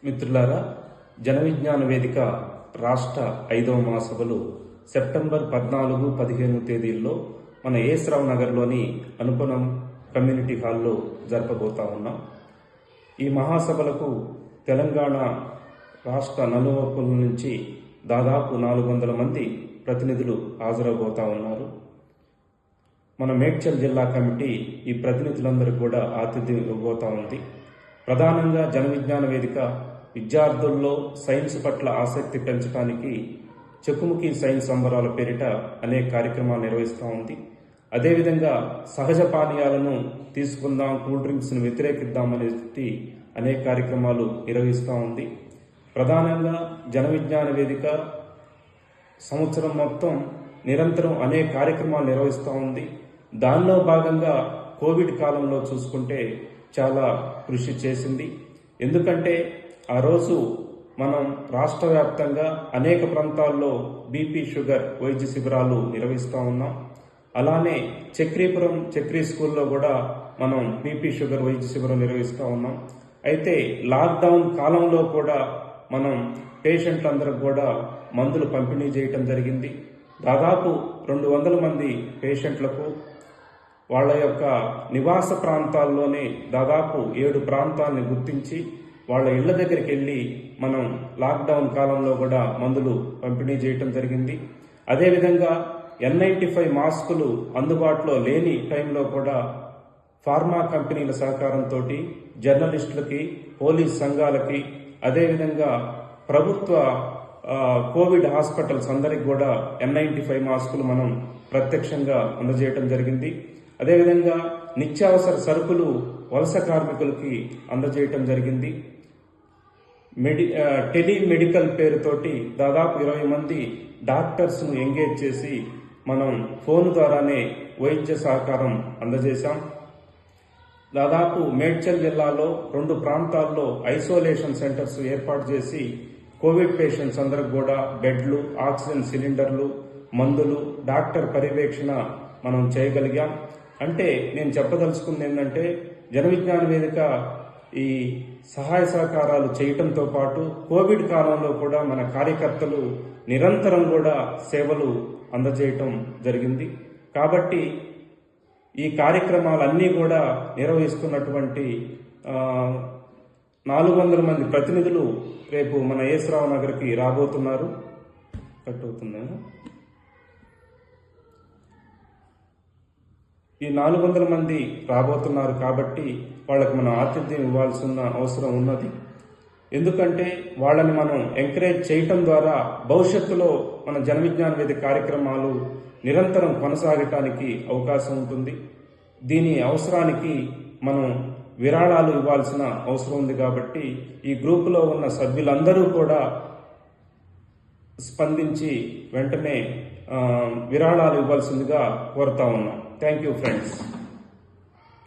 మిత్రులారా, జన విజ్ఞాన వేదిక రాష్ట్ర 5వ మహాసభలు సెప్టెంబర్ 14-15 తేదీల్లో మన ఏఎస్-రావు నగర్లోని అనుపనం కమ్యూనిటీ హాల్లో జరపబోతా ఉన్నాం. ఈ మహాసభలకు తెలంగాణ రాష్ట్ర నలువైపుల నుంచి దాదాపు 400 మంది ప్రతినిధులు హాజరబోతా ఉన్నారు. మన మేడ్చల్ జిల్లా కమిటీ ఈ ప్రతినిధులందరూ కూడా ఆతిథ్యం ఇవ్వబోతా ఉంది. ప్రధానంగా జన విజ్ఞాన వేదిక విద్యార్థుల్లో సైన్స్ పట్ల ఆసక్తి పెంచడానికి చెక్కుముఖి సైన్స్ సంబరాల పేరిట అనేక కార్యక్రమాలు నిర్వహిస్తూ ఉంది. అదేవిధంగా సహజ పానీయాలను తీసుకుందాం, కూల్ డ్రింక్స్ను వ్యతిరేకిద్దామనేది అనేక కార్యక్రమాలు నిర్వహిస్తూ ఉంది. ప్రధానంగా జన విజ్ఞాన వేదిక సంవత్సరం మొత్తం నిరంతరం అనేక కార్యక్రమాలు నిర్వహిస్తూ ఉంది. దానిలో భాగంగా కోవిడ్ కాలంలో చూసుకుంటే చాలా కృషి చేసింది. ఎందుకంటే ఆ రోజు మనం రాష్ట్ర వ్యాప్తంగా అనేక ప్రాంతాల్లో బీపీ షుగర్ వైద్య శిబిరాలు నిర్వహిస్తూ ఉన్నాం. అలానే చక్రీపురం చక్రీ స్కూల్లో కూడా మనం బీపీ షుగర్ వైద్య శిబిరం నిర్వహిస్తూ ఉన్నాం. అయితే లాక్డౌన్ కాలంలో కూడా మనం పేషెంట్లందరూ కూడా మందులు పంపిణీ చేయటం జరిగింది. దాదాపు 200 మంది పేషెంట్లకు వాళ్ళ యొక్క నివాస ప్రాంతాల్లోనే దాదాపు 7 ప్రాంతాలని గుర్తించి వాళ్ళ ఇళ్ల దగ్గరికి వెళ్ళి మనం లాక్డౌన్ కాలంలో కూడా మందులు పంపిణీ చేయటం జరిగింది. అదేవిధంగా N95 మాస్కులు అందుబాటులో లేని టైంలో కూడా ఫార్మా కంపెనీల సహకారంతో జర్నలిస్టులకి, పోలీస్ సంఘాలకి, అదేవిధంగా ప్రభుత్వ కోవిడ్ హాస్పిటల్స్ అందరికి కూడా N95 మాస్కులు మనం ప్రత్యక్షంగా అందజేయటం జరిగింది. అదేవిధంగా నిత్యావసర సరుకులు వలస కార్మికులకి అందజేయటం జరిగింది. టెలిమెడికల్ పేరుతోటి దాదాపు 20 మంది డాక్టర్స్ను ఎంగేజ్ చేసి మనం ఫోన్ ద్వారానే వైద్య సహకారం అందజేశాం. దాదాపు మేడ్చల్ జిల్లాలో 2 ప్రాంతాల్లో ఐసోలేషన్ సెంటర్స్ ఏర్పాటు చేసి కోవిడ్ పేషెంట్స్ అందరికి కూడా బెడ్లు, ఆక్సిజన్ సిలిండర్లు, మందులు, డాక్టర్ పర్యవేక్షణ మనం చేయగలిగాం. అంటే నేను చెప్పదలుచుకుంది ఏంటంటే జన విజ్ఞాన వేదిక ఈ సహాయ సహకారాలు చేయటంతో పాటు కోవిడ్ కాలంలో కూడా మన కార్యకర్తలు నిరంతరం కూడా సేవలు అందజేయటం జరిగింది. కాబట్టి ఈ కార్యక్రమాలన్నీ కూడా నిర్వహిస్తున్నటువంటి 400 మంది ప్రతినిధులు రేపు మన ఏఎస్-రావు నగర్కి రాబోతున్నారు. కట్ అవుతుందేమో. ఈ 400 మంది రాబోతున్నారు కాబట్టి వాళ్ళకి మనం ఆతిథ్యం ఇవ్వాల్సిన అవసరం ఉన్నది. ఎందుకంటే వాళ్ళని మనం ఎంకరేజ్ చేయటం ద్వారా భవిష్యత్తులో మన జన విజ్ఞాన వేదిక కార్యక్రమాలు నిరంతరం కొనసాగటానికి అవకాశం ఉంటుంది. దీని అవసరానికి మనం విరాళాలు ఇవ్వాల్సిన అవసరం ఉంది. కాబట్టి ఈ గ్రూపులో ఉన్న సభ్యులందరూ కూడా స్పందించి వెంటనే విరాళాలు ఇవ్వాల్సిందిగా కోరుతా ఉన్నాం. Thank you friends.